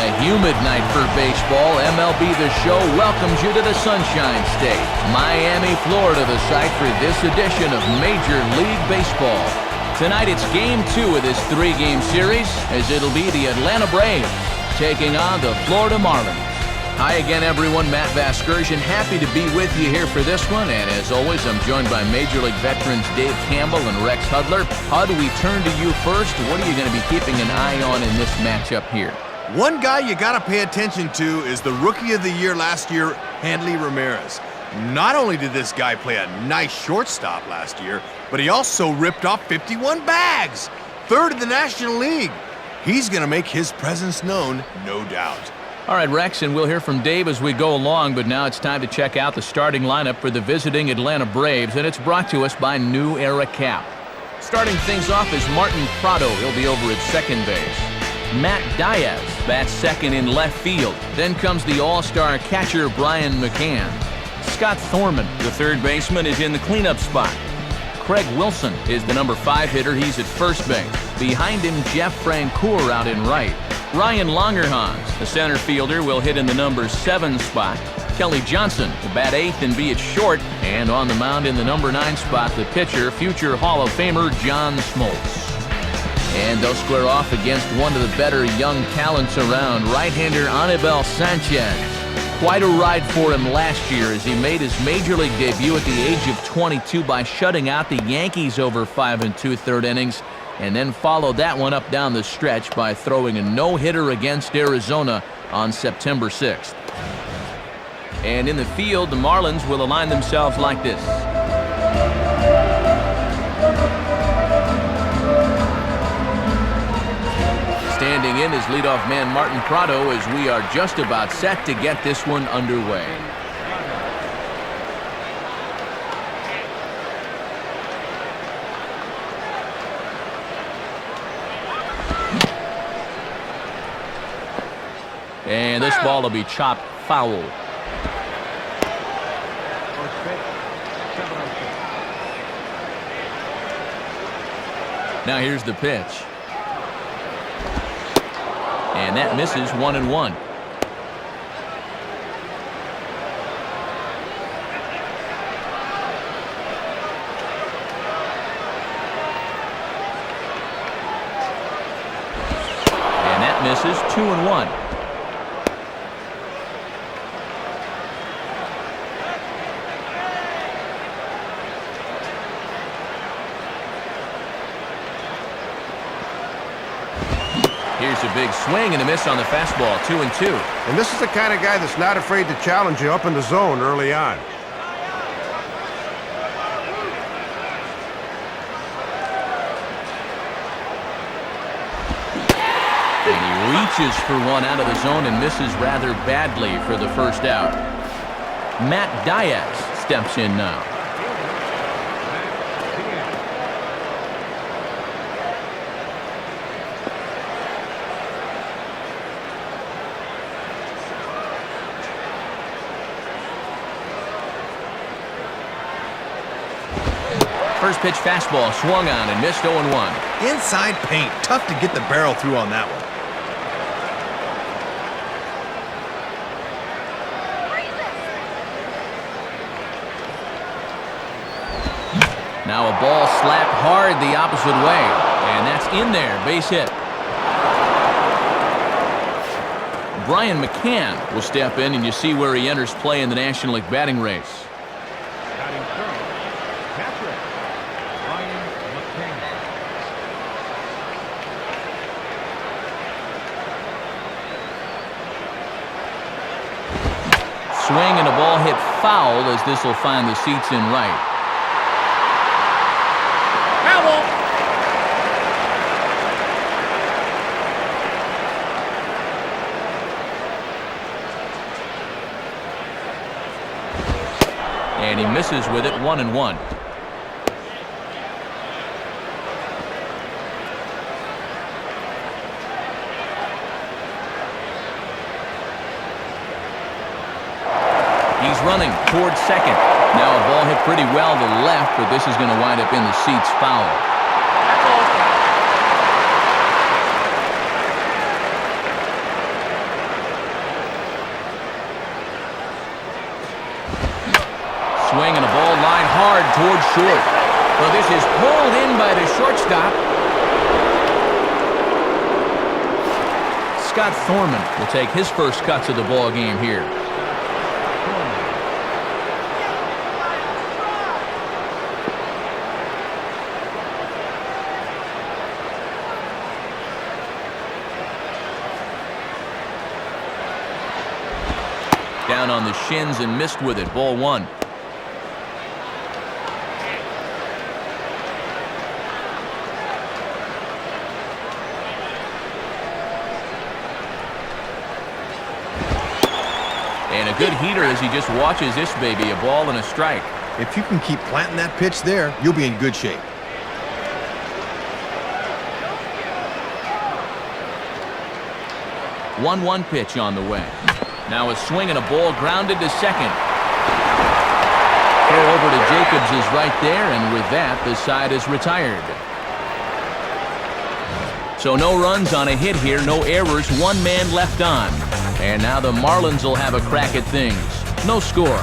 A humid night for baseball. MLB The Show welcomes you to the Sunshine State, Miami, Florida, the site for this edition of Major League Baseball. Tonight it's Game 2 of this 3-game series, as it'll be the Atlanta Braves taking on the Florida Marlins. Hi again, everyone. Matt Vasgersian, happy to be with you here for this one. And as always, I'm joined by Major League veterans Dave Campbell and Rex Hudler. Hud, we turn to you first. What are you going to be keeping an eye on in this matchup here? One guy you got to pay attention to is the Rookie of the Year last year, Hanley Ramirez. Not only did this guy play a nice shortstop last year, but he also ripped off 51 bags, third in the National League. He's going to make his presence known, no doubt. All right, Rex, and we'll hear from Dave as we go along, but now it's time to check out the starting lineup for the visiting Atlanta Braves, and it's brought to us by New Era Cap. Starting things off is Martin Prado. He'll be over at second base. Matt Diaz bats second in left field. Then comes the all-star catcher Brian McCann. Scott Thorman, the third baseman, is in the cleanup spot. Craig Wilson is the number 5 hitter. He's at first base. Behind him, Jeff Francoeur out in right. Ryan Longerhans, the center fielder, will hit in the number 7 spot. Kelly Johnson will bat 8th and be at short. And on the mound in the number 9 spot, the pitcher, future Hall of Famer John Smoltz. And they'll square off against one of the better young talents around, right-hander Anibal Sanchez. Quite a ride for him last year as he made his Major League debut at the age of 22 by shutting out the Yankees over 5 2/3 innings, and then followed that one up down the stretch by throwing a no-hitter against Arizona on September 6th. And in the field, the Marlins will align themselves like this. Standing in is leadoff man Martin Prado as we are just about set to get this one underway. And this ball will be chopped foul. Now here's the pitch. And that misses 1-1. And that misses 2-1. Here's a big swing and a miss on the fastball, 2-2. And this is the kind of guy that's not afraid to challenge you up in the zone early on. And he reaches for one out of the zone and misses rather badly for the first out. Matt Diaz steps in now. First pitch fastball swung on and missed 0-1. Inside paint. Tough to get the barrel through on that one. Now a ball slapped hard the opposite way. And that's in there. Base hit. Brian McCann will step in, and you see where he enters play in the National League batting race. Swing and a ball hit foul as this will find the seats in right. Foul. And he misses with it, 1-1. He's running towards second. Now a ball hit pretty well to left, but this is going to wind up in the seats foul. fouled short. Well, this is pulled in by the shortstop. Scott Thorman will take his first cuts of the ball game here. Down on the shins and missed with it. Ball one. And a good heater as he just watches this baby. A ball and a strike. If you can keep planting that pitch there, you'll be in good shape. 1-1 pitch on the way. Now a swing and a ball grounded to second. Throw over to Jacobs is right there, and with that, the side is retired. So no runs on a hit here, no errors, one man left on. And now the Marlins will have a crack at things. No score.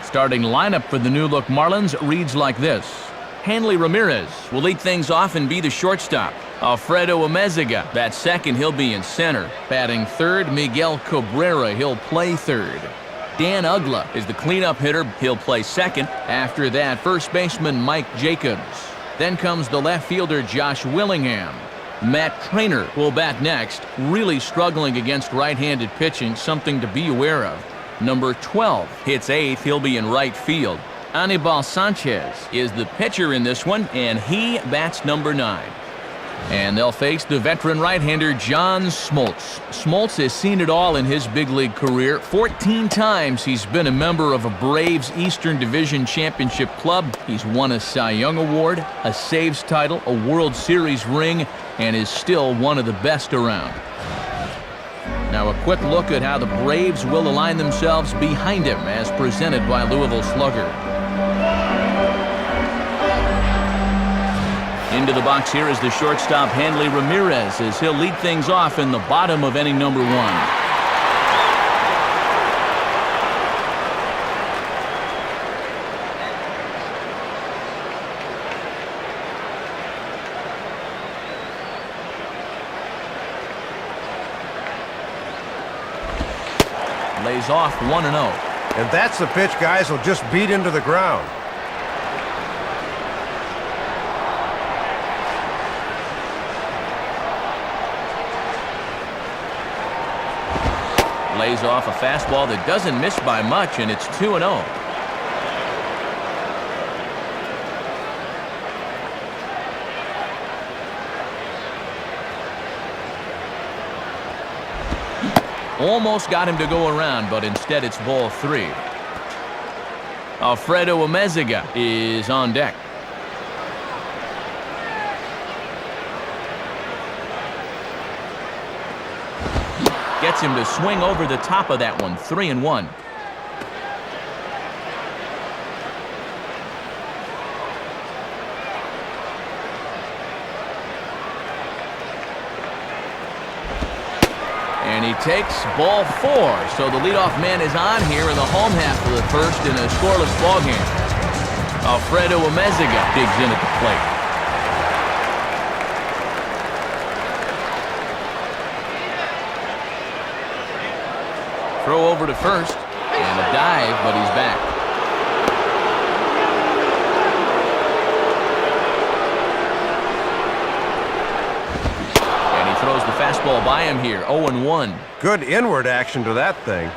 Starting lineup for the new-look Marlins reads like this. Hanley Ramirez will lead things off and be the shortstop. Alfredo Amezaga bats second, he'll be in center. Batting third, Miguel Cabrera, he'll play third. Dan Ugla is the cleanup hitter, he'll play second. After that, first baseman Mike Jacobs. Then comes the left fielder Josh Willingham. Matt Trainer will bat next, really struggling against right-handed pitching, something to be aware of. Number 12 hits eighth, he'll be in right field. Anibal Sanchez is the pitcher in this one, and he bats number 9. And they'll face the veteran right-hander John Smoltz. Smoltz has seen it all in his big league career. 14 times he's been a member of a Braves Eastern Division Championship club. He's won a Cy Young Award, a Saves title, a World Series ring, and is still one of the best around. Now a quick look at how the Braves will align themselves behind him as presented by Louisville Slugger. Into the box here is the shortstop Hanley Ramirez as he'll lead things off in the bottom of inning number 1. Lays off 1-0. And that's the pitch guys will just beat into the ground. Lays off a fastball that doesn't miss by much, and it's 2-0. Almost got him to go around, but instead it's ball 3. Alfredo Amezaga is on deck. Gets him to swing over the top of that one. 3-1. And he takes ball 4. So the leadoff man is on here in the home half of the first in a scoreless ball game. Alfredo Amezaga digs in at the plate. Throw over to first, and a dive, but he's back. And he throws the fastball by him here, 0-1. Good inward action to that thing.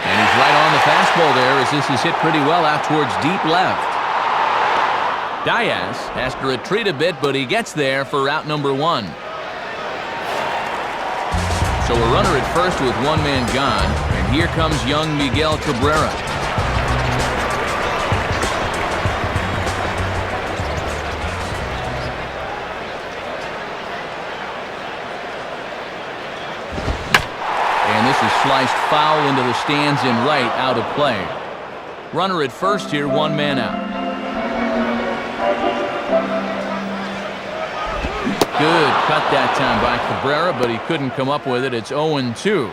And he's right on the fastball there as this is hit pretty well out towards deep left. Diaz has to retreat a bit, but he gets there for out number 1. So a runner at first with one man gone, and here comes young Miguel Cabrera. And this is sliced foul into the stands in right, out of play. Runner at first here, one man out. Good cut that time by Cabrera, but he couldn't come up with it. It's 0-2.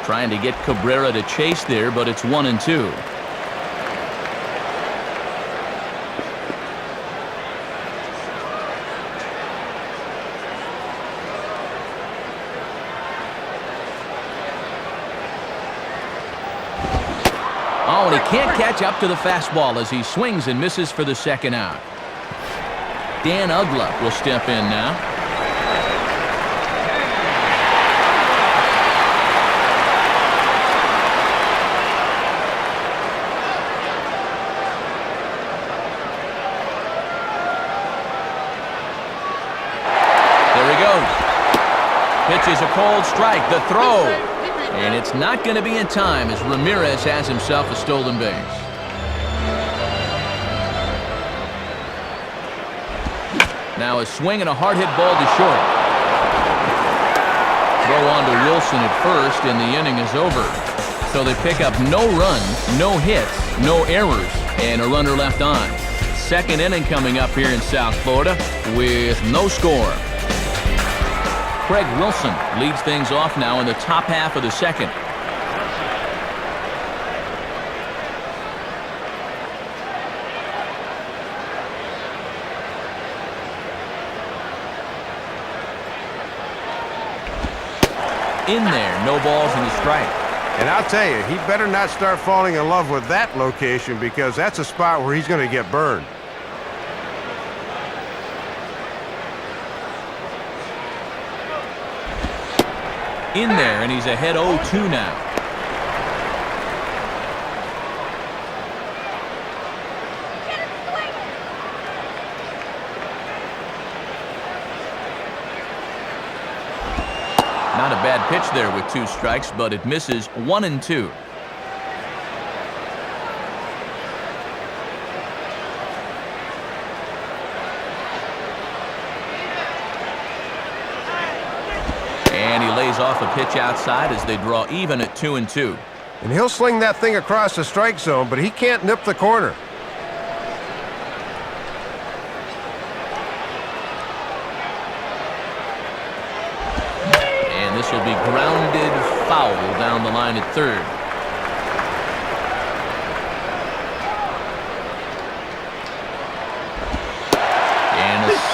Trying to get Cabrera to chase there, but it's 1-2. Oh, and he can't catch up to the fastball as he swings and misses for the second out. Dan Ugla will step in now. Pitches a cold strike, the throw, and it's not going to be in time as Ramirez has himself a stolen base. Now a swing and a hard hit ball to short. Throw on to Wilson at first, and the inning is over. So they pick up no runs, no hits, no errors, and a runner left on. Second inning coming up here in South Florida with no score. Craig Wilson leads things off now in the top half of the second. In there, no balls and a strike. And I'll tell you, he better not start falling in love with that location because that's a spot where he's going to get burned. In there, and he's ahead 0-2 now. Not a bad pitch there with 2 strikes, but it misses 1-2. And he lays off a pitch outside as they draw even at 2-2. And he'll sling that thing across the strike zone, but he can't nip the corner. And this will be grounded foul down the line at third.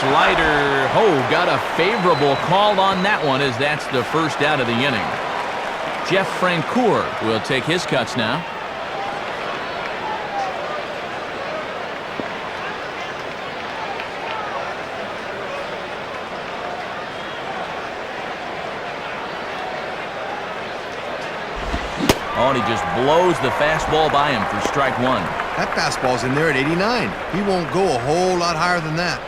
Slider, got a favorable call on that one as that's the first out of the inning. Jeff Francoeur will take his cuts now. Oh, and he just blows the fastball by him for strike 1. That fastball's in there at 89. He won't go a whole lot higher than that.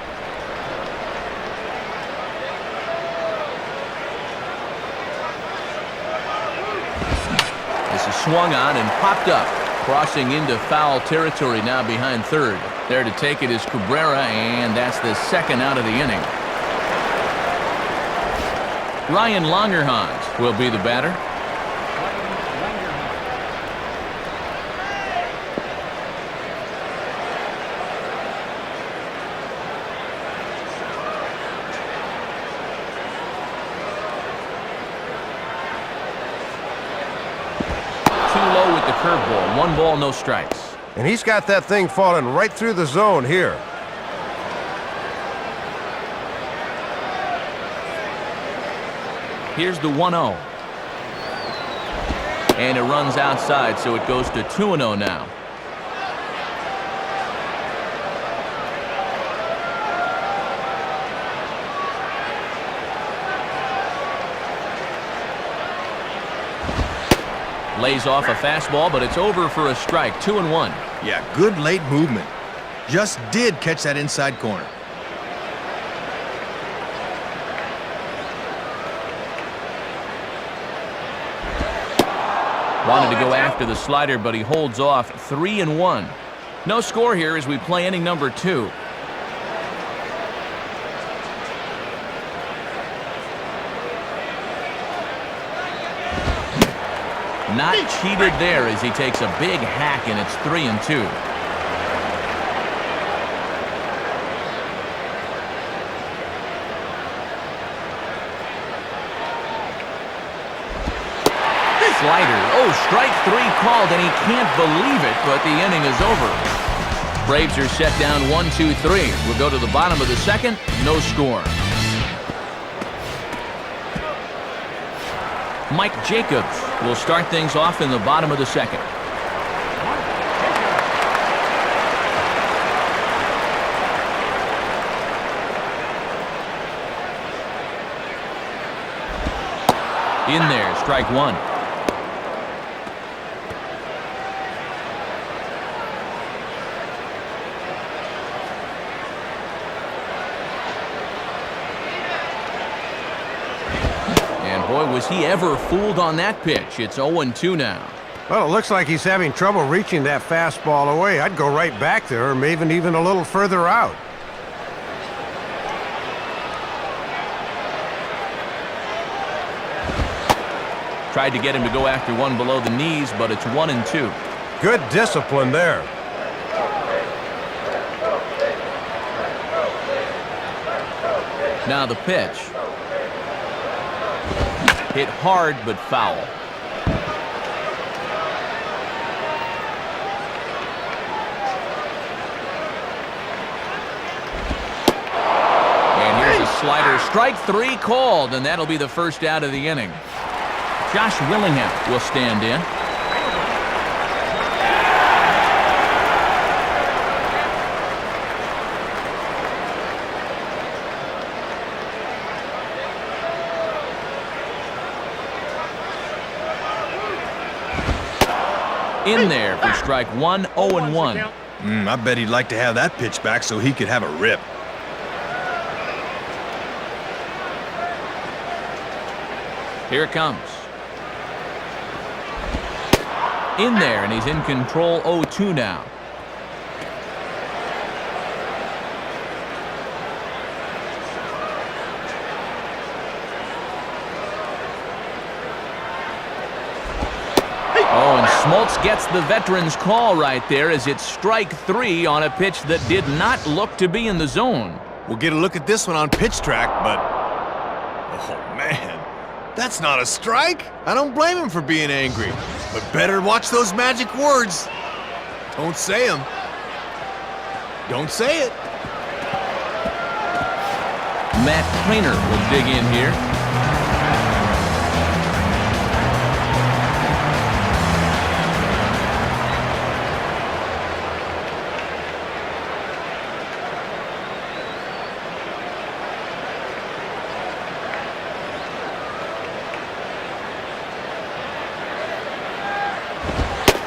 Swung on and popped up, crossing into foul territory now behind third. There to take it is Cabrera, and that's the second out of the inning. Ryan Langerhans will be the batter. Curveball, 1 ball, no strikes. And he's got that thing falling right through the zone here. Here's the 1-0. And it runs outside, so it goes to 2-0 now. Lays off a fastball, but it's over for a strike. 2-1. Yeah, good late movement. Just did catch that inside corner. Wanted to go after the slider, but he holds off. 3-1. No score here as we play inning number 2. Not cheated there as he takes a big hack, and it's 3-2. Slider. Oh, strike 3 called, and he can't believe it, but the inning is over. Braves are set down 1-2-3. We'll go to the bottom of the second. No score. Mike Jacobs will start things off in the bottom of the second. In there, strike 1. Boy, was he ever fooled on that pitch. It's 0-2 now. Well, it looks like he's having trouble reaching that fastball away. I'd go right back there, or maybe even a little further out. Tried to get him to go after one below the knees, but it's 1-2. Good discipline there. Now the pitch. Hit hard, but foul. And here's a slider. Strike 3 called, and that'll be the first out of the inning. Josh Willingham will stand in. In there for strike 1, 0-1. I bet he'd like to have that pitch back so he could have a rip. Here it comes. In there, and he's in control, 0-2 now. Oh, and Smoltz gets the veteran's call right there as it's strike 3 on a pitch that did not look to be in the zone. We'll get a look at this one on pitch track, but... oh, man. That's not a strike. I don't blame him for being angry. But better watch those magic words. Don't say them. Don't say it. Matt Trainer will dig in here.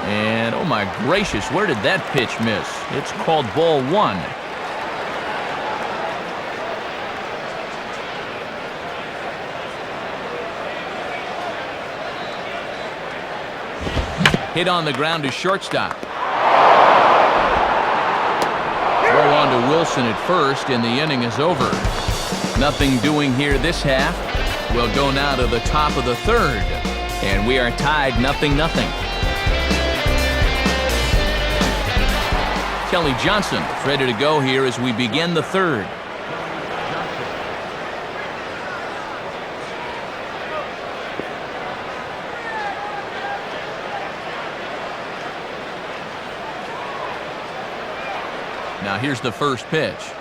And, oh my gracious, where did that pitch miss? It's called ball 1. Hit on the ground to shortstop. Throw on to Wilson at first, and the inning is over. Nothing doing here this half. We'll go now to the top of the third, and we are tied 0-0. Kelly Johnson is ready to go here as we begin the third. Now here's the first pitch.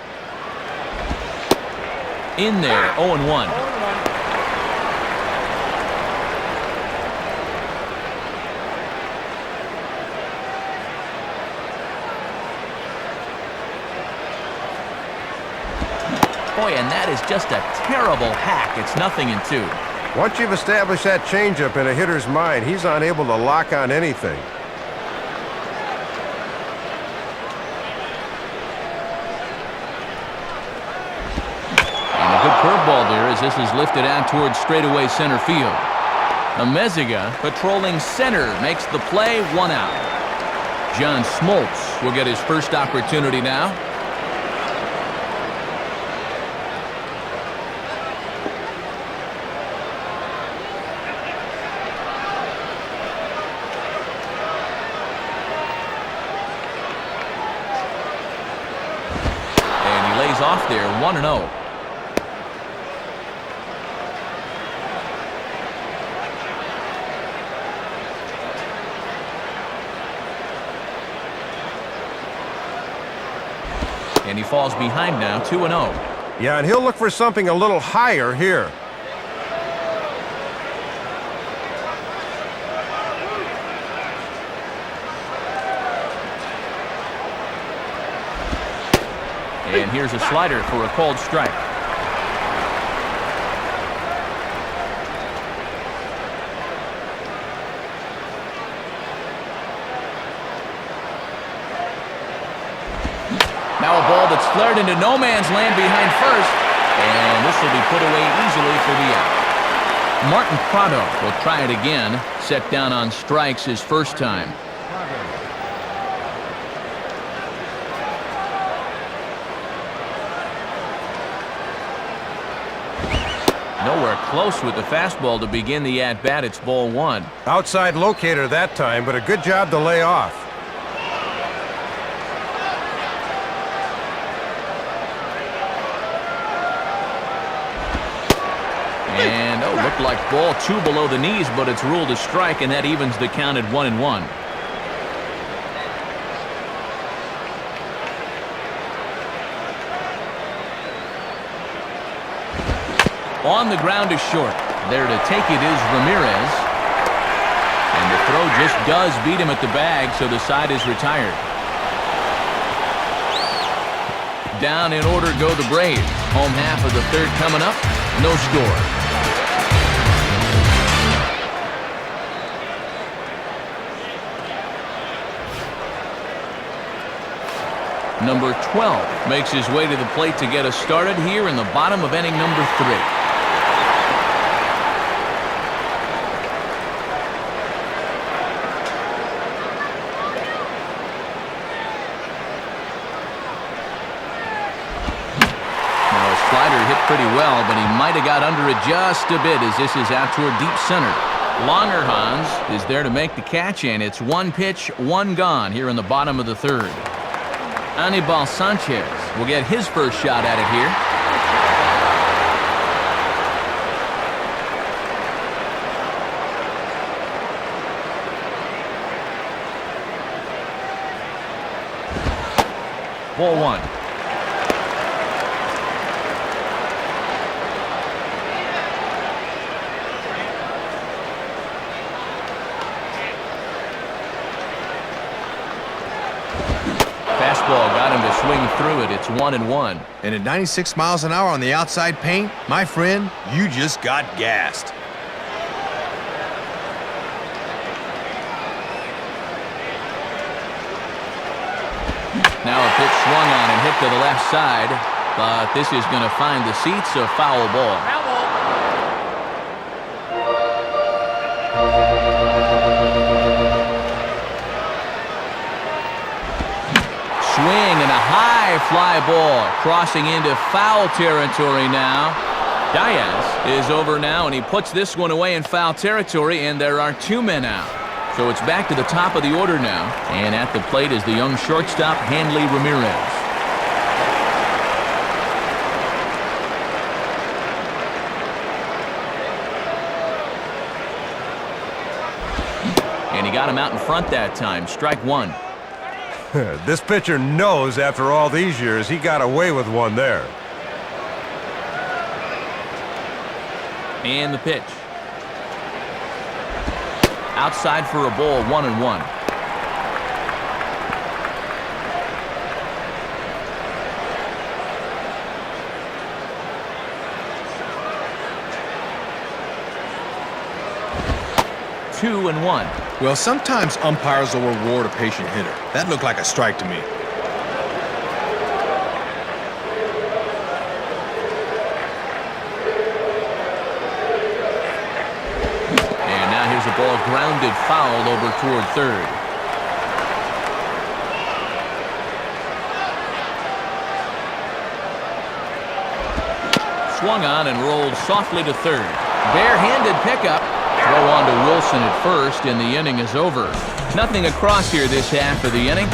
In there, 0-1. Boy, and that is just a terrible hack. It's 0-2. Once you've established that changeup in a hitter's mind, he's unable to lock on anything. And a good curveball there as this is lifted out towards straightaway center field. Amezaga patrolling center makes the play, 1 out. John Smoltz will get his first opportunity now. lays off there, 1-0. And he falls behind now, 2-0. Yeah, and he'll look for something a little higher here. And here's a slider for a called strike. Now a ball that's flared into no man's land behind first, and this will be put away easily for the out. Martin Prado will try it again, set down on strikes his first time. Nowhere close with the fastball to begin the at-bat. It's ball one. Outside locator that time, but a good job to lay off. And, looked like ball two below the knees, but it's ruled a strike, and that evens the count at 1-1. On the ground is short. There to take it is Ramirez. And the throw just does beat him at the bag, so the side is retired. Down in order go the Braves. Home half of the third coming up. No score. Number 12 makes his way to the plate to get us started here in the bottom of inning number 3. Pretty well, but he might have got under it just a bit as this is out toward deep center. Longerhans is there to make the catch, and it's one pitch, one gone here in the bottom of the third. Anibal Sanchez will get his first shot at it here. Ball one. Fastball got him to swing through it. It's 1-1. And at 96 miles an hour on the outside paint, my friend, you just got gassed. Now a pitch swung on and hit to the left side, but this is going to find the seats, a foul ball. Swing and a high fly ball crossing into foul territory now. Diaz is over now, and he puts this one away in foul territory, and there are two men out. So it's back to the top of the order now, and at the plate is the young shortstop, Hanley Ramirez. And he got him out in front that time. Strike one. This pitcher knows after all these years he got away with one there. And the pitch. Outside for a ball, 1-1. Two and one. Well, sometimes umpires will reward a patient hitter. That looked like a strike to me. And now here's a ball grounded foul over toward third. Swung on and rolled softly to third. Bare-handed pickup. Throw on to Wilson at first, and the inning is over. Nothing across here this half of the inning.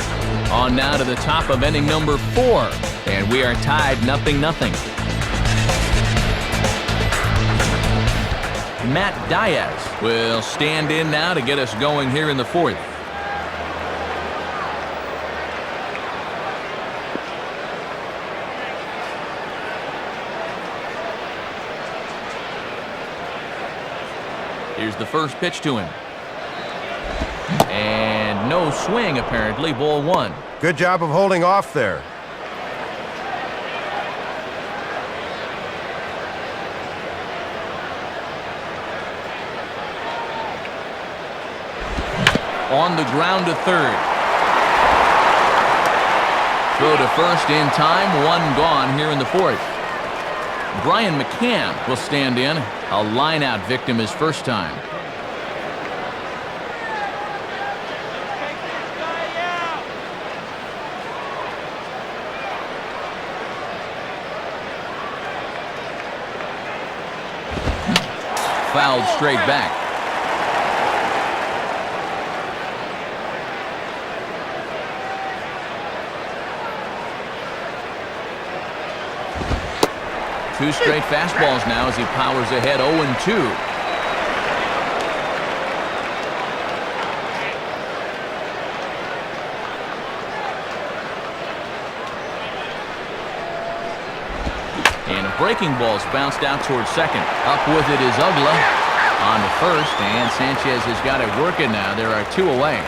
On now to the top of inning number 4, and we are tied 0-0. Matt Diaz will stand in now to get us going here in the 4th. Here's the first pitch to him. And no swing, apparently. Ball 1. Good job of holding off there. On the ground to third. Throw to first in time. 1 gone here in the 4th. Brian McCann will stand in. A line-out victim his first time. Fouled straight back. Two straight fastballs now as he powers ahead 0-2. And a breaking ball's bounced out towards second. Up with it is Ugla on to first, and Sanchez has got it working now. There are 2 away.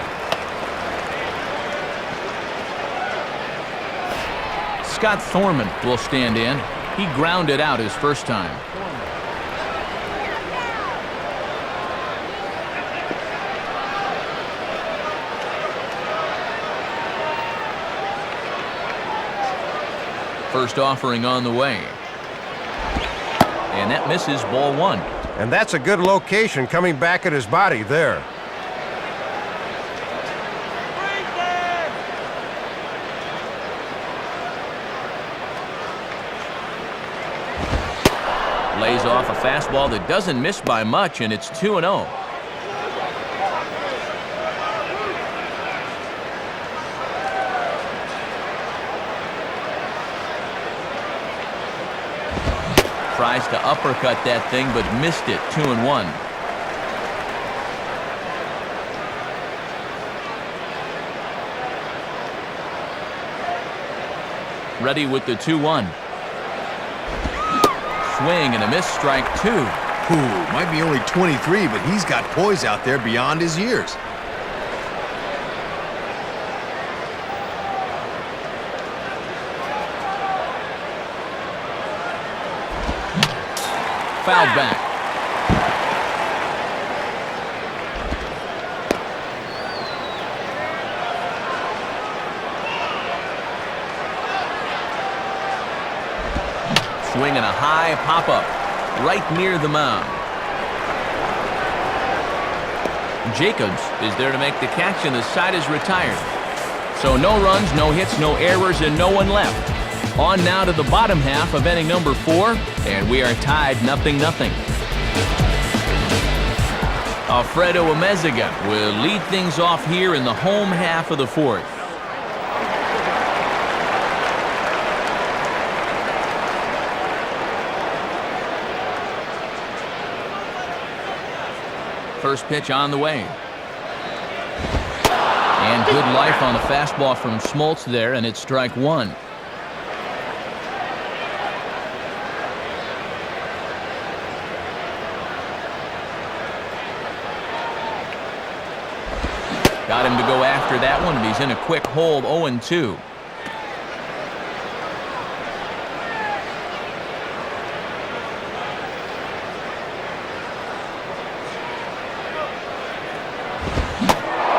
Scott Thorman will stand in. He grounded out his first time. First offering on the way. And that misses, ball 1. And that's a good location coming back at his body there. Lays off a fastball that doesn't miss by much, and it's 2-0. Tries to uppercut that thing, but missed it. 2-1. Ready with the 2-1. Swing and a miss, strike 2. Ooh, might be only 23, but he's got poise out there beyond his years. Fouled back. Swinging a high pop-up right near the mound. Jacobs is there to make the catch, and the side is retired. So no runs, no hits, no errors, and no one left. On now to the bottom half of inning number 4, and we are tied 0-0. Alfredo Amezaga will lead things off here in the home half of the 4th. First pitch on the way. And good life on the fastball from Smoltz there, and it's strike 1. Got him to go after that one, and he's in a quick hold, 0-2.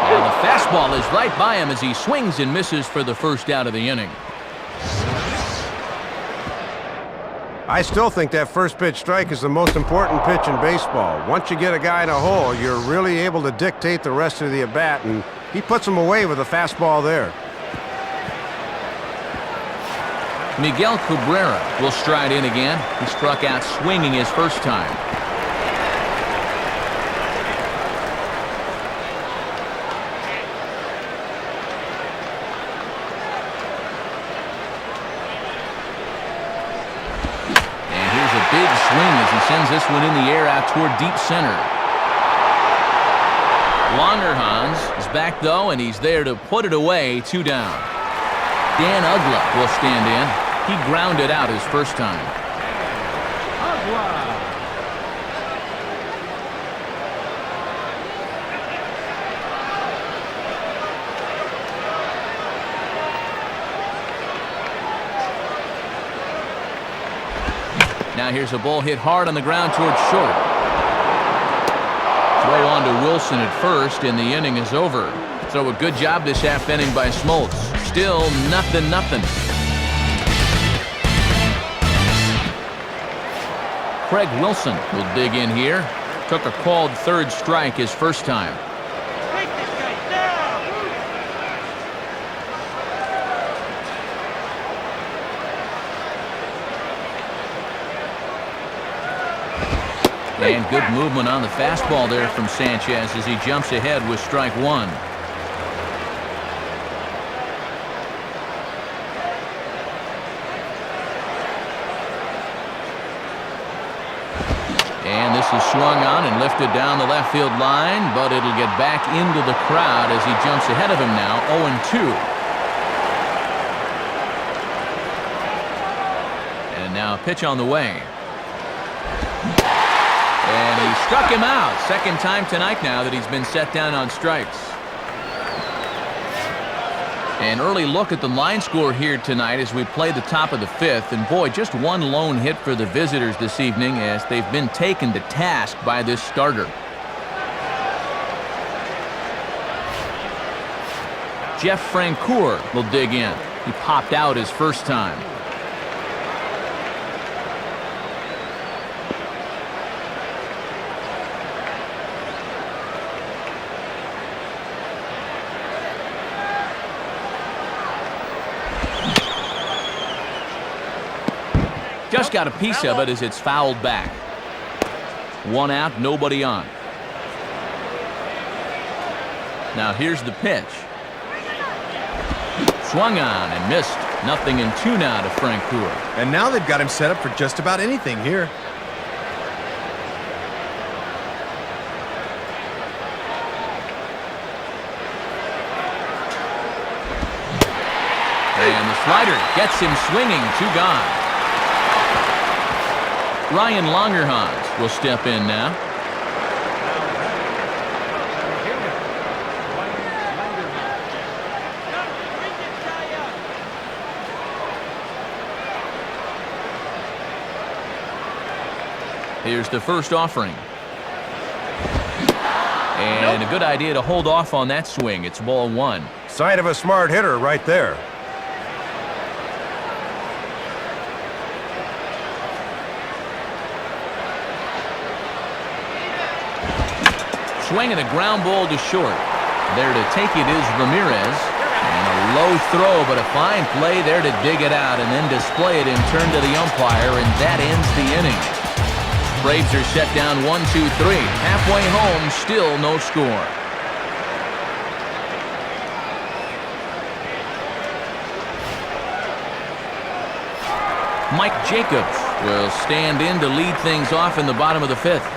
Now the fastball is right by him as he swings and misses for the first out of the inning. I still think that first pitch strike is the most important pitch in baseball. Once you get a guy in a hole, you're really able to dictate the rest of the at-bat, and he puts him away with a fastball there. Miguel Cabrera will stride in again. He struck out swinging his first time. he sends this one in the air out toward deep center. Longerhans is back, though, and he's there to put it away. 2 down. Dan Ugla will stand in. He grounded out his first time. Now here's a ball hit hard on the ground towards short. Throw on to Wilson at first, and the inning is over. So a good job this half inning by Smoltz. Still nothing. Craig Wilson will dig in here. Took a called third strike his first time. And good movement on the fastball there from Sanchez as he jumps ahead with strike 1. And this is swung on and lifted down the left field line, but it'll get back into the crowd as he jumps ahead of him now, 0-2. And now a pitch on the way. And he struck him out. Second time tonight now that he's been set down on strikes. An early look at the line score here tonight as we play the top of the 5th. And boy, just one lone hit for the visitors this evening as they've been taken to task by this starter. Jeff Francoeur will dig in. He popped out his first time. Just got a piece of it as it's fouled back. 1 out, nobody on. Now here's the pitch. Swung on and missed. 0-2 now to Francoeur. And now they've got him set up for just about anything here. And the slider gets him swinging. 2 gone. Ryan Longerhans will step in now. Here's the first offering. And a good idea to hold off on that swing. It's ball 1. Sign of a smart hitter right there. Swinging a ground ball to short. There to take it is Ramirez. And a low throw, but a fine play there to dig it out and then display it and turn to the umpire, and that ends the inning. Braves are set down 1-2-3. Halfway home, still no score. Mike Jacobs will stand in to lead things off in the bottom of the 5th.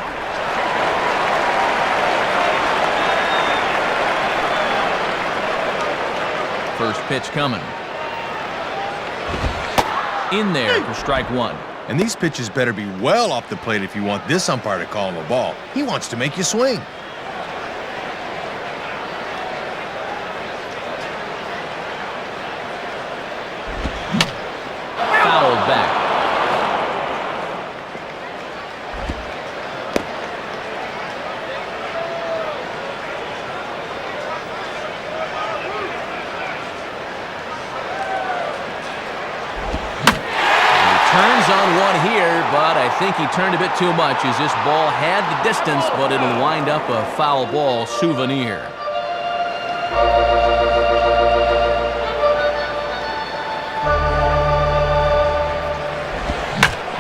First pitch coming. In there for strike 1. And these pitches better be well off the plate if you want this umpire to call him a ball. He wants to make you swing. Fouled back. Turns on one here, but I think he turned a bit too much as this ball had the distance, but it'll wind up a foul ball souvenir.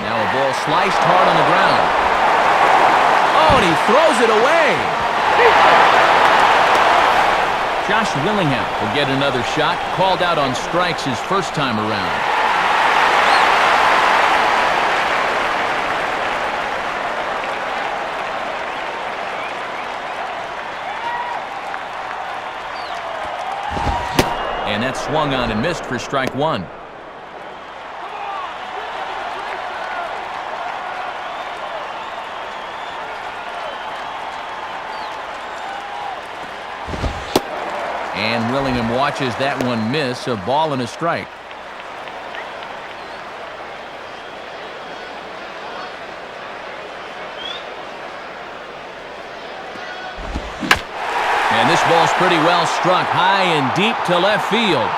Now a ball sliced hard on the ground. Oh, and he throws it away. Josh Willingham will get another shot, called out on strikes his first time around. And that swung on and missed for strike one. And Willingham watches that one miss, a ball and a strike. And this ball's pretty well struck high and deep to left field.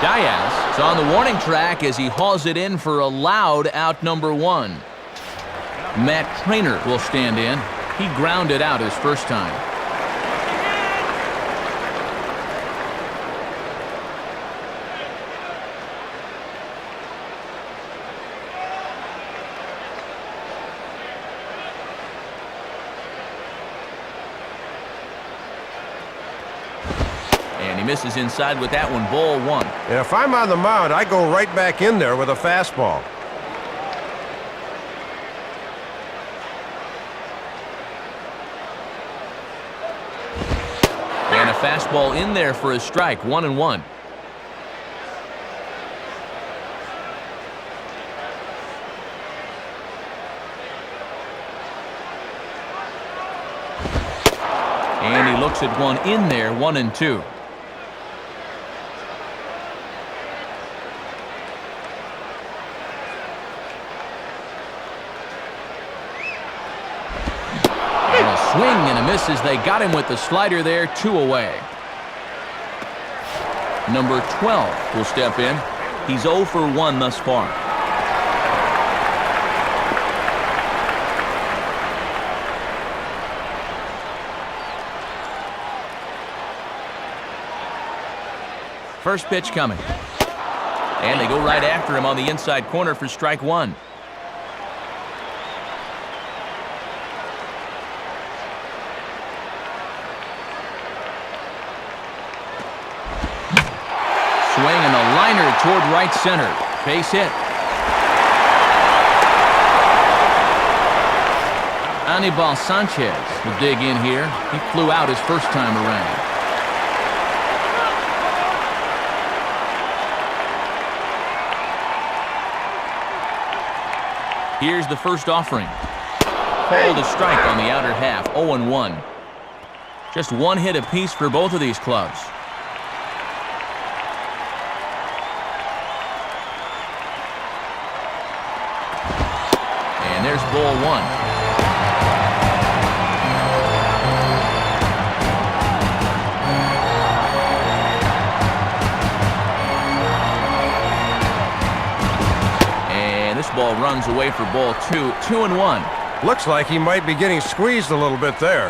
Diaz is on the warning track as he hauls it in for a loud out number one. Matt Trainer will stand in. He grounded out his first time. He misses inside with that one, ball one. And if I'm on the mound, I go right back in there with a fastball. And a fastball in there for a strike, 1-1. And he looks at one in there, 1-2. Swing and a miss as they got him with the slider there, 2 away. Number 12 will step in. He's 0 for 1 thus far. First pitch coming. And they go right after him on the inside corner for strike one. Swing and a liner toward right center. Base hit. Anibal Sanchez will dig in here. He flew out his first time around. Here's the first offering. Called a strike on the outer half, 0-1. Just one hit apiece for both of these clubs. And there's ball one. And this ball runs away for ball two, 2-1. Looks like he might be getting squeezed a little bit there.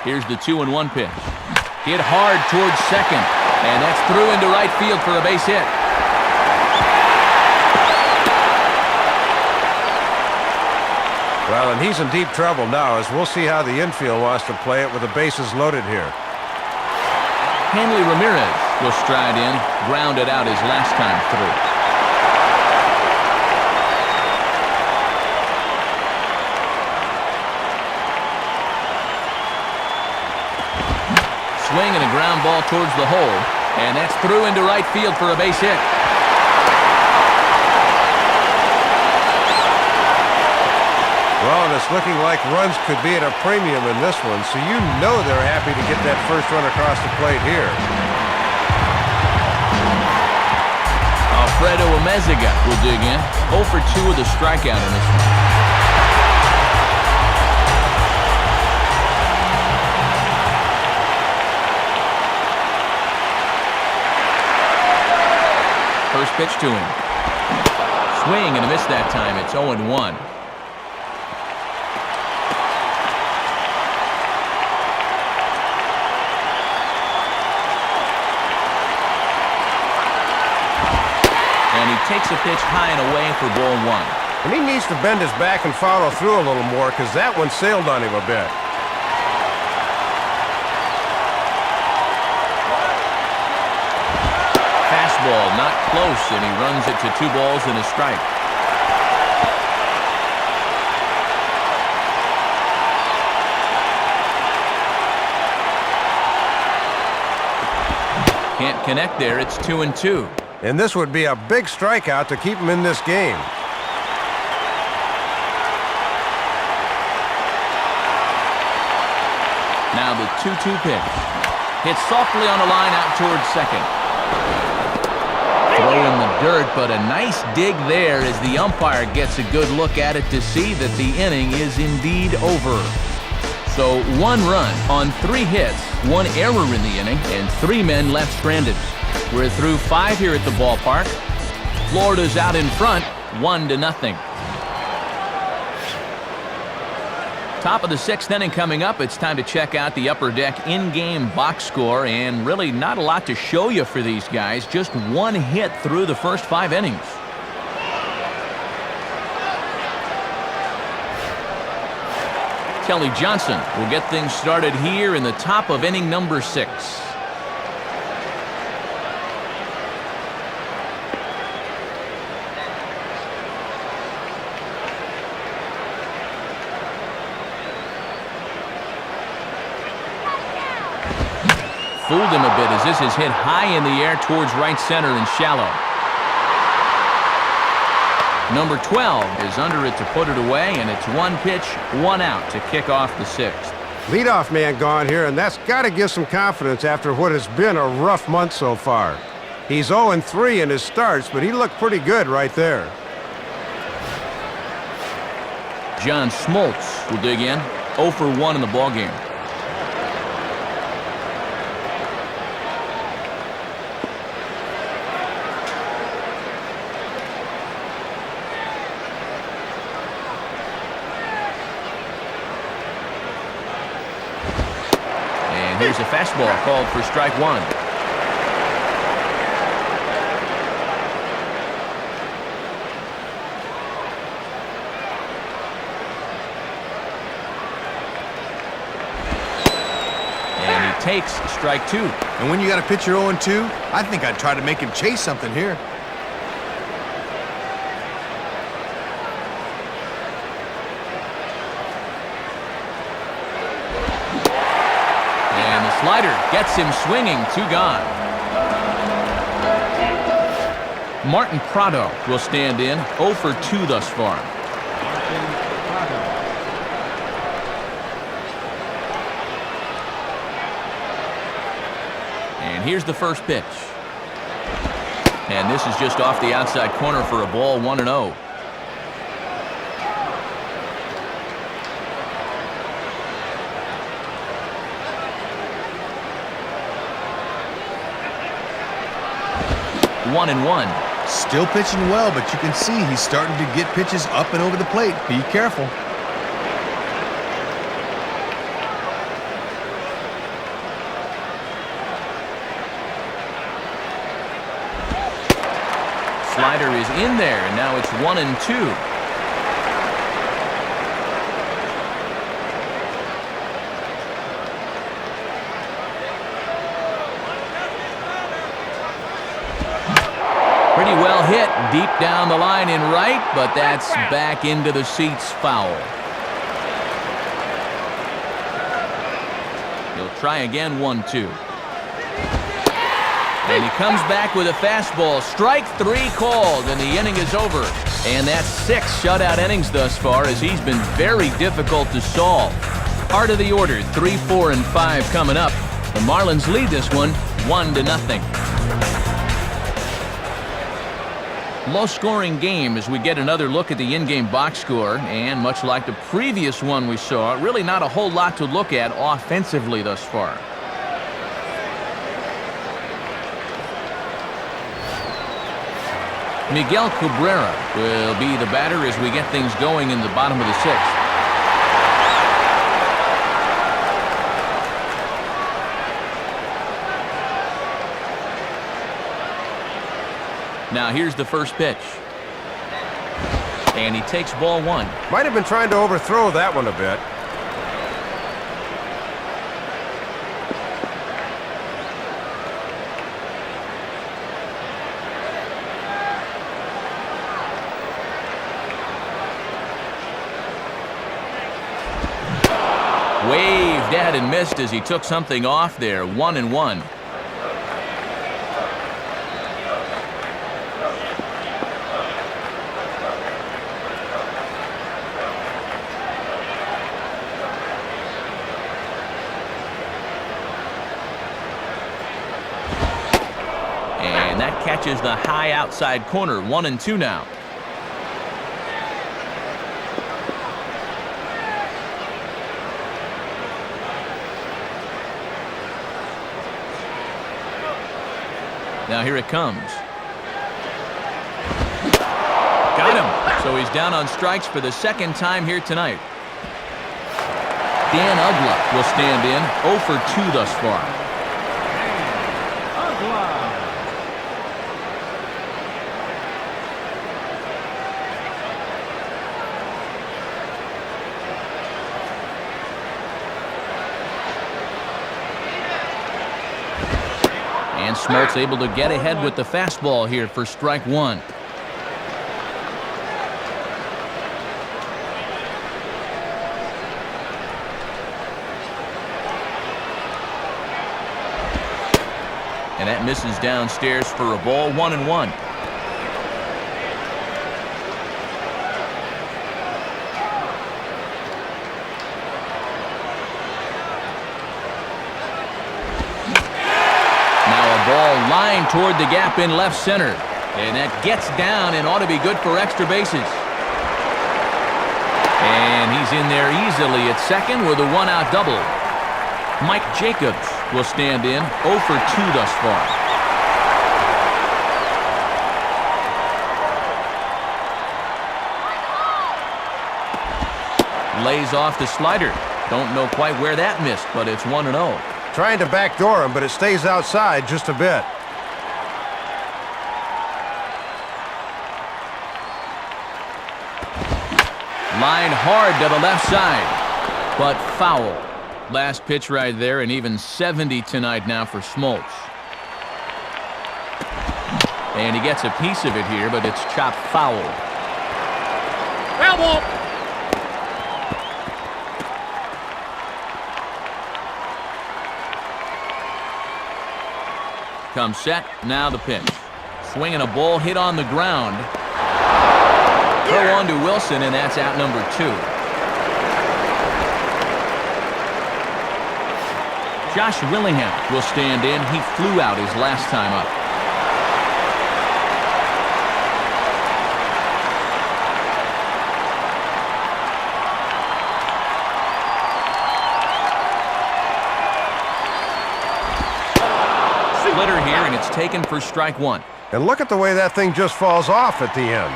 Here's the 2-1 pitch. Hit hard towards second. And that's through into right field for a base hit. Well, and he's in deep trouble now, as we'll see how the infield wants to play it with the bases loaded here. Hanley Ramirez will stride in, grounded out his last time through. Swing and a ground ball towards the hole, and that's through into right field for a base hit. Well, and it's looking like runs could be at a premium in this one, so you know they're happy to get that first run across the plate here. Alfredo Amezaga will dig in, 0 for 2 with a strikeout in this one. First pitch to him. Swing and a miss that time. It's 0-1. And he takes a pitch high and away for ball one. And he needs to bend his back and follow through a little more, because that one sailed on him a bit. Fastball not close, and he runs it to 2 balls and a strike. connect there. It's 2-2. And this would be a big strikeout to keep him in this game. Now the 2-2 pitch. Hits softly on the line out towards second. Throw in the dirt, but a nice dig there as the umpire gets a good look at it to see that the inning is indeed over. So 1 run on 3 hits, 1 error in the inning, and 3 men left stranded. We're through 5 here at the ballpark. Florida's out in front, 1-0. Top of the 6th inning coming up. It's time to check out the Upper Deck in-game box score, and really not a lot to show you for these guys. Just 1 hit through the first 5 innings. Kelly Johnson will get things started here in the top of inning number 6. Fooled him a bit as this is hit high in the air towards right center and shallow. Number 12 is under it to put it away, and it's 1 pitch, 1 out to kick off the 6th. Leadoff man gone here, and that's got to give some confidence after what has been a rough month so far. He's 0-3 in his starts, but he looked pretty good right there. John Smoltz will dig in, 0 for 1 in the ballgame. Here's a fastball called for strike 1. And he takes strike 2. And when you got a pitcher 0-2, I think I'd try to make him chase something here. Slider gets him swinging, 2 gone. Martin Prado will stand in, 0 for 2 thus far. And here's the first pitch. And this is just off the outside corner for a ball, 1-0. One and 1. Still pitching well, but you can see he's starting to get pitches up and over the plate. Be careful. Slider is in there, and now it's 1-2. Pretty well hit deep down the line in right, but that's back into the seats, foul. He'll try again, 1-2. And he comes back with a fastball. Strike 3 called, and the inning is over. And that's 6 shutout innings thus far, as he's been very difficult to solve. Part of the order, 3, 4, and 5 coming up. The Marlins lead this one 1-0. Low-scoring game as we get another look at the in-game box score, and much like the previous one we saw, really not a whole lot to look at offensively thus far. Miguel Cabrera will be the batter as we get things going in the bottom of the 6th. Now here's the first pitch. And he takes ball 1. Might have been trying to overthrow that one a bit. Waved at and missed as he took something off there. 1-1. And that catches the high outside corner. 1-2 now. Now here it comes. Got him. So he's down on strikes for the second time here tonight. Dan Ugla will stand in. 0 for 2 thus far. And Smoltz able to get ahead with the fastball here for strike 1. And that misses downstairs for a ball. 1-1. Line toward the gap in left center. And that gets down and ought to be good for extra bases. And he's in there easily at second with a 1-out double. Mike Jacobs will stand in. 0 for 2 thus far. Lays off the slider. Don't know quite where that missed, but it's 1-0. Trying to backdoor him, but it stays outside just a bit. Line hard to the left side, but foul. Last pitch right there, and even 70 tonight now for Smoltz. And he gets a piece of it here, but it's chopped foul. Foul ball. Comes set, now the pitch. Swinging a ball hit on the ground. Throw on to Wilson, and that's out number 2. Josh Willingham will stand in. He flew out his last time up. Splitter here, and it's taken for strike 1. And look at the way that thing just falls off at the end.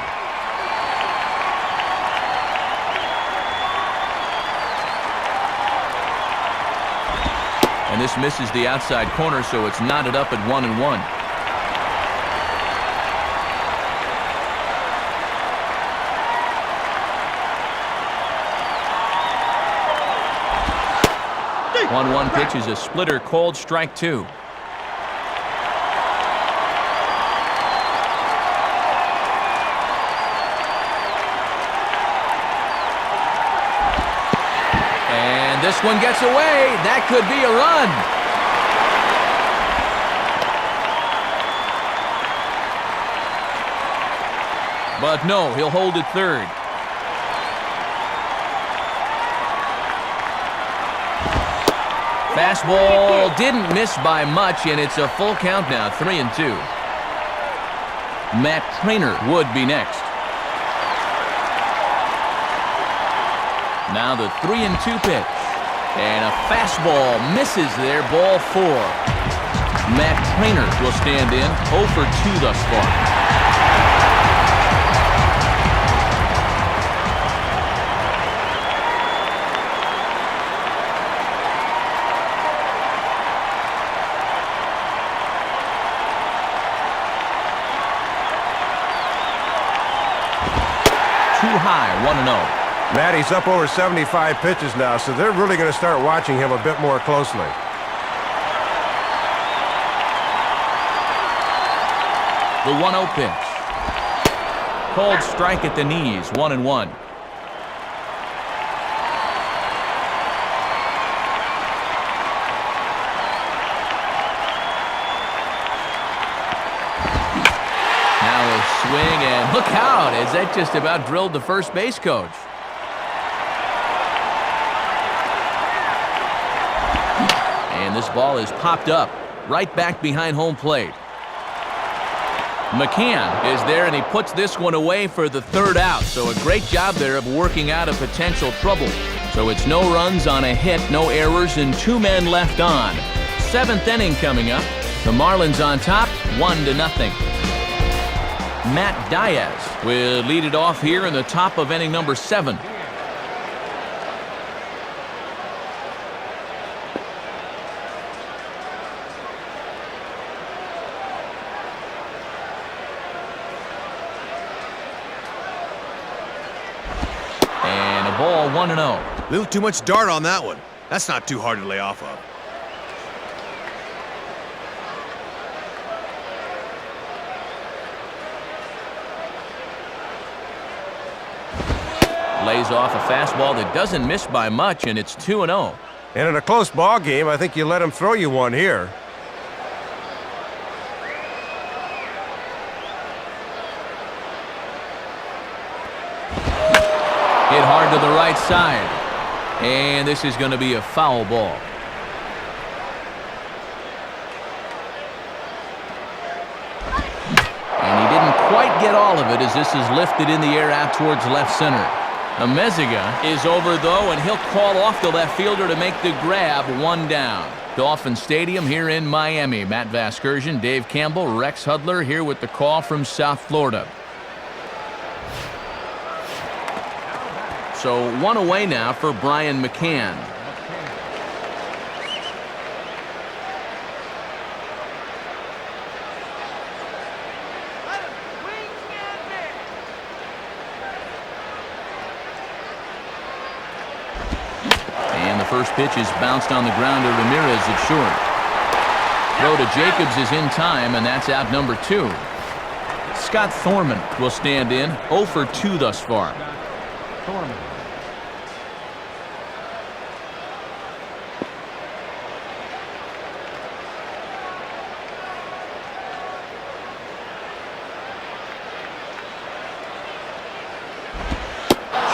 And this misses the outside corner, so it's knotted up at 1-1. One pitch is a splitter, called strike 2. This one gets away. That could be a run. But no, he'll hold it third. Fastball didn't miss by much, and it's a full count now, 3-2. Matt Trainer would be next. Now the 3-2 pitch. And a fastball misses there, ball 4. Matt Trainer will stand in. 0 for 2 thus far. Too high, 1-0. Matty's up over 75 pitches now, so they're really going to start watching him a bit more closely. The 1-0 pitch. Called strike at the knees, 1-1. Now a swing, and look out, as that just about drilled the first base coach. And this ball is popped up right back behind home plate. McCann is there, and he puts this one away for the third out. So a great job there of working out a potential trouble. So it's no runs on a hit, no errors, and 2 men left on. 7th inning coming up. The Marlins on top, 1-0. Matt Diaz will lead it off here in the top of inning number 7. And a ball, 1-0. A little too much dart on that one. That's not too hard to lay off of. Lays off a fastball that doesn't miss by much, and it's 2-0. And in a close ball game, I think you let him throw you one here. Hit hard to the right side. And this is going to be a foul ball. And he didn't quite get all of it as this is lifted in the air out towards left center. Meziga is over, though, and he'll call off the left fielder to make the grab. 1 down. Dolphin Stadium here in Miami. Matt Vasgersian, Dave Campbell, Rex Hudler here with the call from South Florida. So 1 away now for Brian McCann. And the first pitch is bounced on the ground to Ramirez at short. Throw to Jacobs is in time, and that's out number 2. Scott Thorman will stand in, 0 for 2 thus far. Thorman.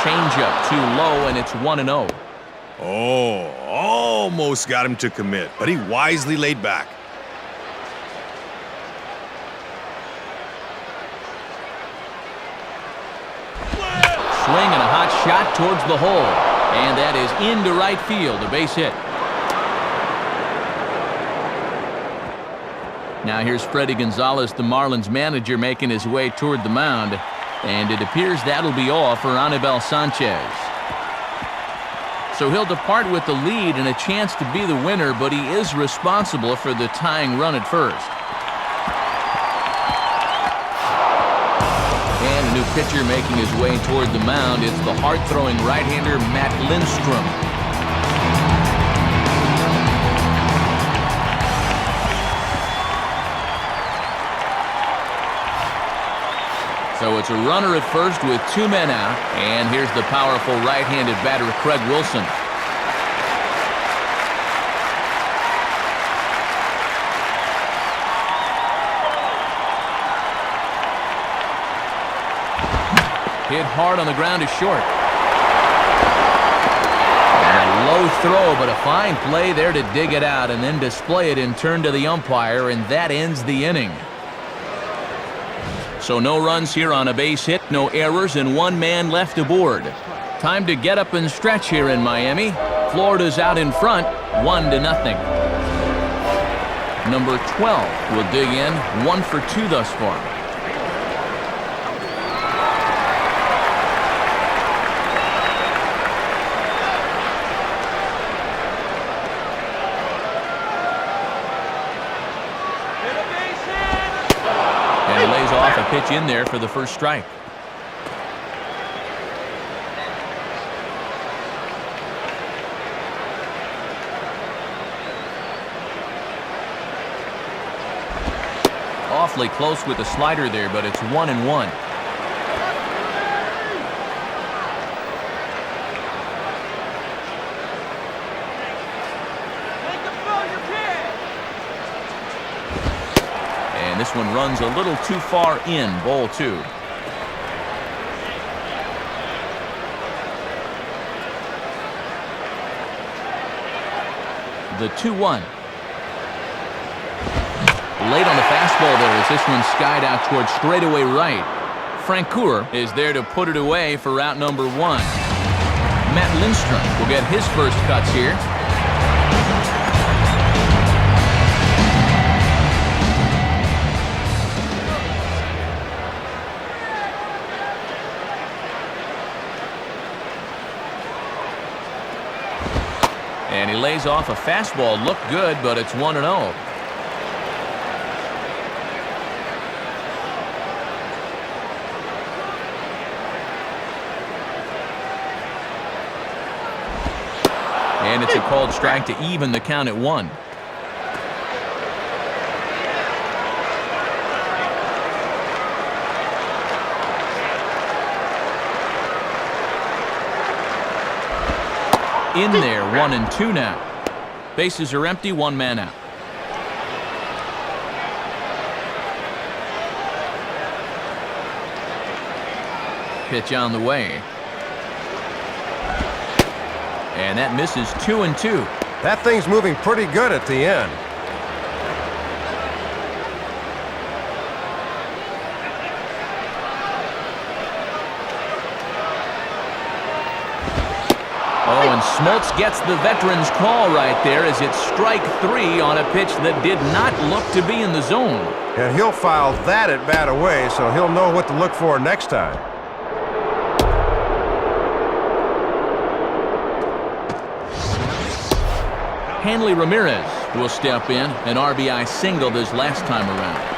Changeup too low, and it's 1-0. Oh, almost got him to commit, but he wisely laid back. Swing and a hot shot towards the hole. And that is into right field, a base hit. Now here's Freddie Gonzalez, the Marlins manager, making his way toward the mound. And it appears that'll be all for Anibal Sanchez. So he'll depart with the lead and a chance to be the winner, but he is responsible for the tying run at first. And a new pitcher making his way toward the mound. It's the hard-throwing right-hander Matt Lindstrom. So it's a runner at first with 2 men out. And here's the powerful right-handed batter, Craig Wilson. Hit hard on the ground to short. And a low throw, but a fine play there to dig it out and then display it in turn to the umpire, and that ends the inning. So no runs here on a base hit, no errors, and 1 man left aboard. Time to get up and stretch here in Miami. Florida's out in front, 1-0. Number 12 will dig in, 1 for 2 thus far. A pitch in there for the first strike. Awfully close with the slider there, but it's 1-1. This one runs a little too far in, ball 2. The 2-1. Late on the fastball. fastball there as this one skied out towards straightaway right. Francoeur is there to put it away for out number 1. Matt Lindstrom will get his first cuts here. And he lays off a fastball. Looked good, but it's 1-0. And it's a called strike to even the count at 1. In there, 1-2 now. Bases are empty, 1 man out. Pitch on the way. And that misses 2-2. That thing's moving pretty good at the end. Oh, and Smoltz gets the veteran's call right there as it's strike 3 on a pitch that did not look to be in the zone. And he'll file that at bat away, so he'll know what to look for next time. Hanley Ramirez will step in, an RBI single this last time around.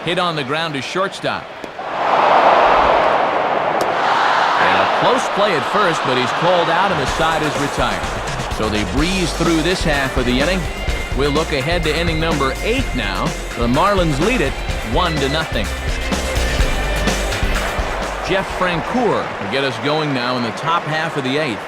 Hit on the ground to shortstop. And a close play at first, but he's called out and the side is retired. So they breeze through this half of the inning. We'll look ahead to inning number 8 now. The Marlins lead it 1-0. Jeff Francoeur will get us going now in the top half of the 8th.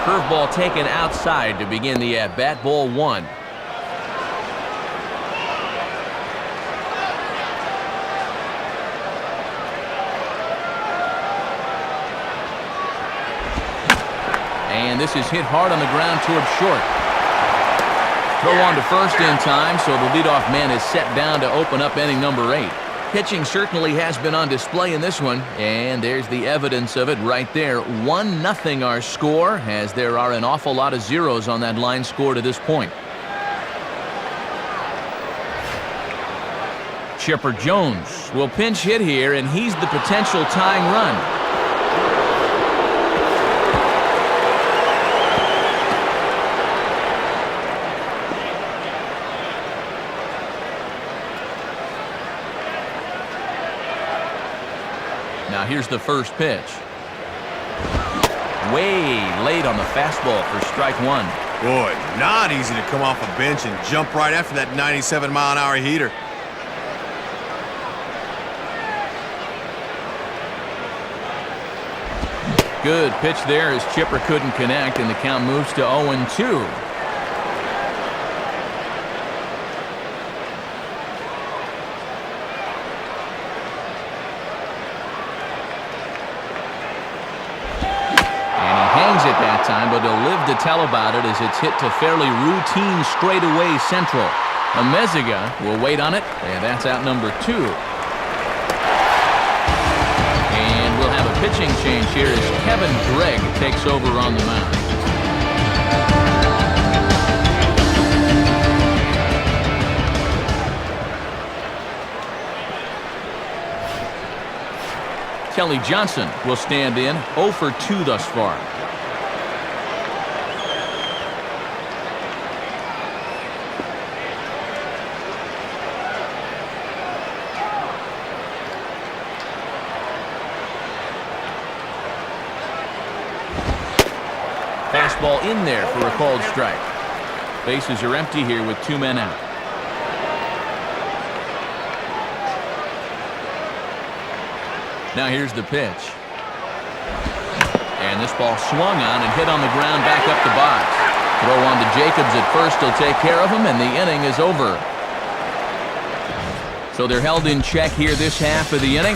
Curveball taken outside to begin the at-bat. Ball 1. And this is hit hard on the ground towards short. Throw on to first in time, so the leadoff man is set down to open up inning number 8. Pitching certainly has been on display in this one, and there's the evidence of it right there. 1-0 our score, as there are an awful lot of zeros on that line score to this point. Chipper Jones will pinch hit here, and he's the potential tying run. Now here's the first pitch. Way late on the fastball for strike 1. Boy, not easy to come off a bench and jump right after that 97-mile-an-hour heater. Good pitch there as Chipper couldn't connect, and the count moves to 0-2. At that time, but he'll live to tell about it as it's hit to fairly routine straightaway central. Amezaga will wait on it, and that's out number 2. And we'll have a pitching change here as Kevin Gregg takes over on the mound. Kelly Johnson will stand in, 0 for 2 thus far. Fastball in there for a called strike. Bases are empty here with 2 men out. Now here's the pitch. And And this ball swung on and hit on the ground back up the box. Throw on to Jacobs at first. He'll take care of him, and the inning is over. So they're held in check here this half of the inning.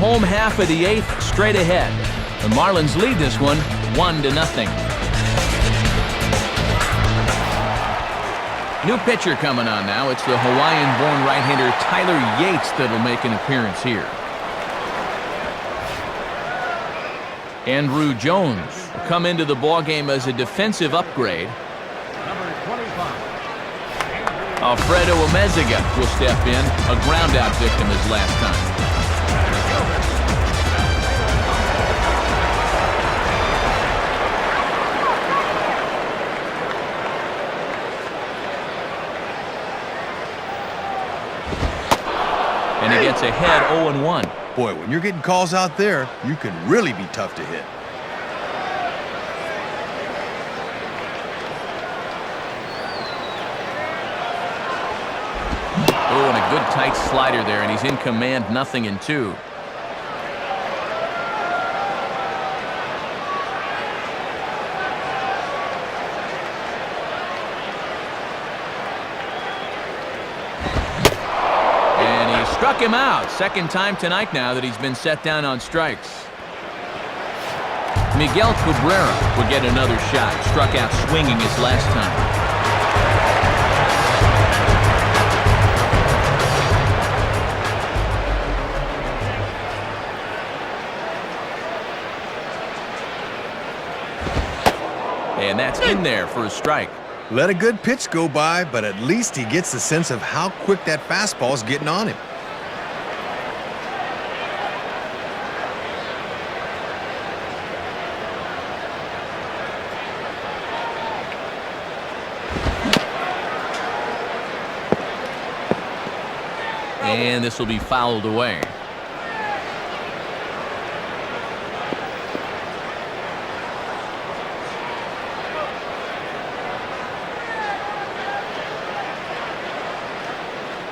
Home half of the 8th, straight ahead. The Marlins lead this one 1-0. New pitcher coming on now. It's the Hawaiian-born right-hander Tyler Yates that'll make an appearance here. Andrew Jones will come into the ballgame as a defensive upgrade. Number 25. Alfredo Amezaga will step in, a ground-out victim his last time. And he gets ahead 0-1. Boy, when you're getting calls out there, you can really be tough to hit. Oh, and a good tight slider there, and he's in command, 0-2. Struck him out. Second time tonight now that he's been set down on strikes. Miguel Cabrera will get another shot. Struck out swinging his last time. And that's in there for a strike. Let a good pitch go by, but at least he gets the sense of how quick that fastball is getting on him. And this will be fouled away.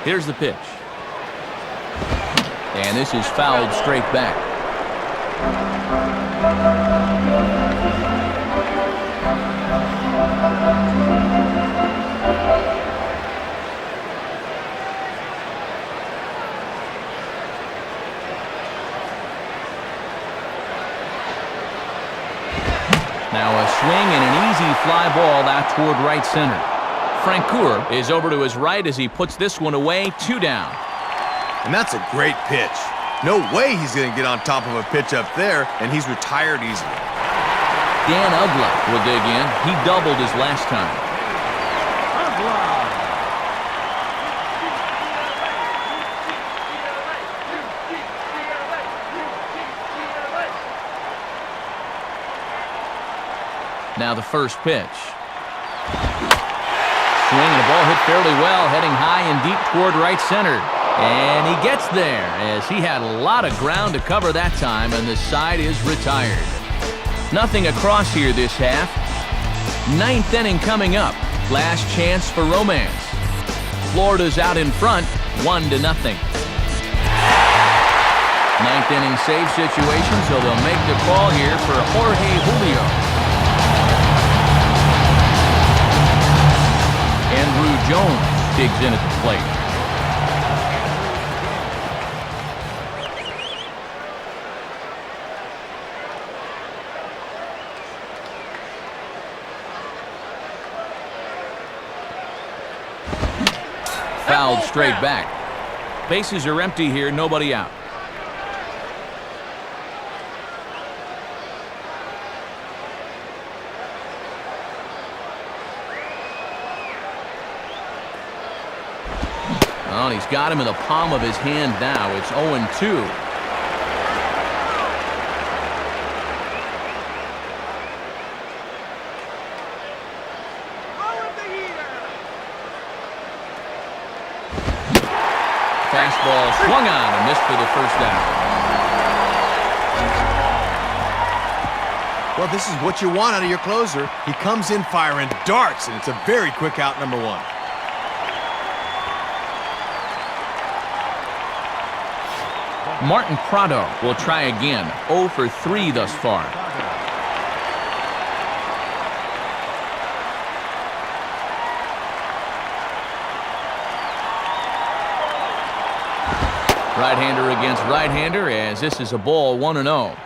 Here's the pitch. And this is fouled straight back. Now a swing and an easy fly ball out toward right center. Francoeur is over to his right as he puts this one away, 2 down. And that's a great pitch. No way he's going to get on top of a pitch up there, and he's retired easily. Dan Ugla will dig in. He doubled his last time. Now the first pitch. Swing and a ball hit fairly well, heading high and deep toward right center. And he gets there as he had a lot of ground to cover that time, and the side is retired. Nothing across here this half. 9th inning coming up. Last chance for romance. Florida's out in front, 1-0. 9th inning save situation, so they'll make the call here for Jorge Julio. Andrew Jones digs in at the plate. Fouled straight back. Bases are empty here, nobody out. Well, he's got him in the palm of his hand now. It's 0-2. Fastball swung on and missed for the first down. Well, this is what you want out of your closer. He comes in firing darts, and it's a very quick out, number 1. Martin Prado will try again. 0 for 3 thus far. Right-hander against right-hander, as this is a ball 1-0.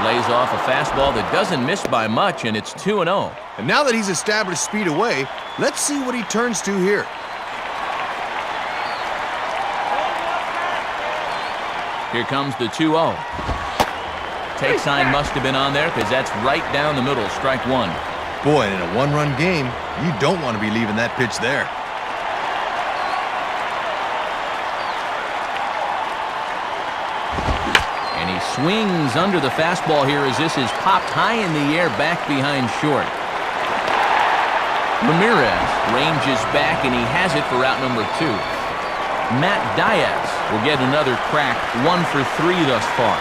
Lays off a fastball that doesn't miss by much, and it's 2-0. And now that he's established speed away, let's see what he turns to here. Here comes the 2-0. Take sign must have been on there because that's right down the middle, strike one. Boy, in a one-run game, you don't want to be leaving that pitch there. And he swings under the fastball here as this is popped high in the air back behind short. Ramirez ranges back and he has it for out number 2. Matt Diaz will get another crack, 1 for 3 thus far.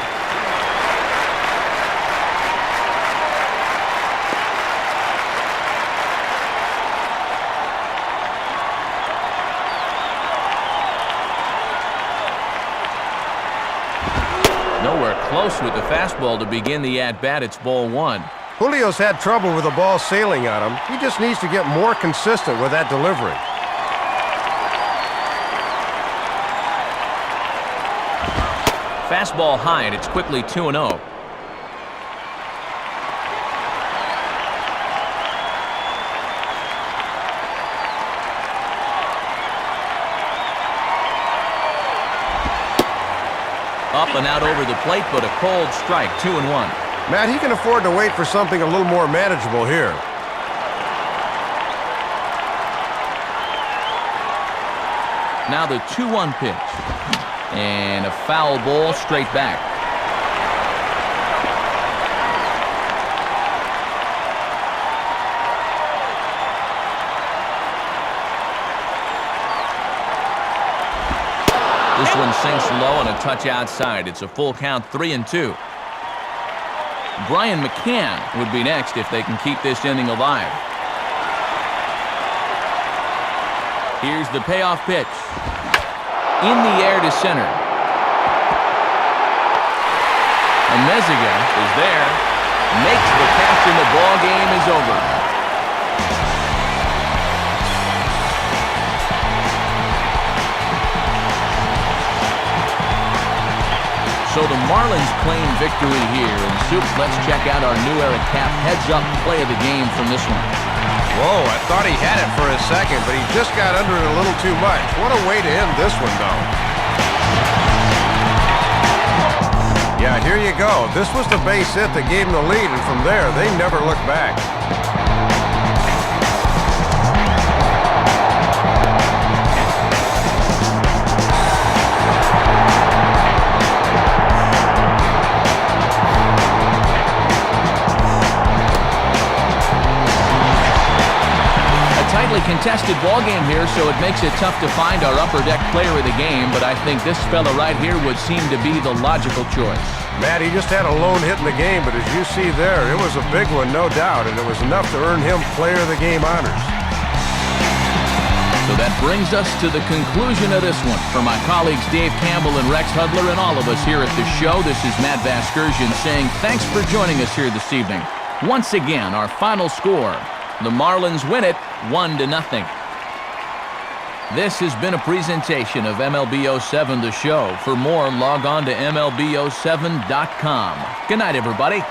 Nowhere close with the fastball to begin the at-bat. It's ball 1. Julio's had trouble with the ball sailing on him. He just needs to get more consistent with that delivery. Fastball high, and it's quickly 2-0. Up and out over the plate, but a cold strike, 2-1. Matt, he can afford to wait for something a little more manageable here. Now the 2-1 pitch. And a foul ball straight back. This one sinks low and a touch outside. It's a full count, 3-2. Brian McCann would be next if they can keep this inning alive. Here's the payoff pitch. In the air to center. And Meziga is there. Makes the catch and the ball game is over. So the Marlins claim victory here. And Soup, let's check out our new era cap heads-up play of the game from this one. Whoa, I thought he had it for a second, but he just got under it a little too much. What a way to end this one, though. Yeah, here you go. This was the base hit that gave him the lead, and from there, they never looked back. Tightly contested ball game here, so it makes it tough to find our upper deck player of the game, but I think this fella right here would seem to be the logical choice. Matt, he just had a lone hit in the game, but as you see there, it was a big one, no doubt, and it was enough to earn him player of the game honors. So that brings us to the conclusion of this one. For my colleagues Dave Campbell and Rex Hudler and all of us here at the show, this is Matt Vasgersian saying thanks for joining us here this evening. Once again, our final score. The Marlins win it 1-0. This has been a presentation of MLB 07 The Show. For more, log on to MLB07.com. Good night, everybody.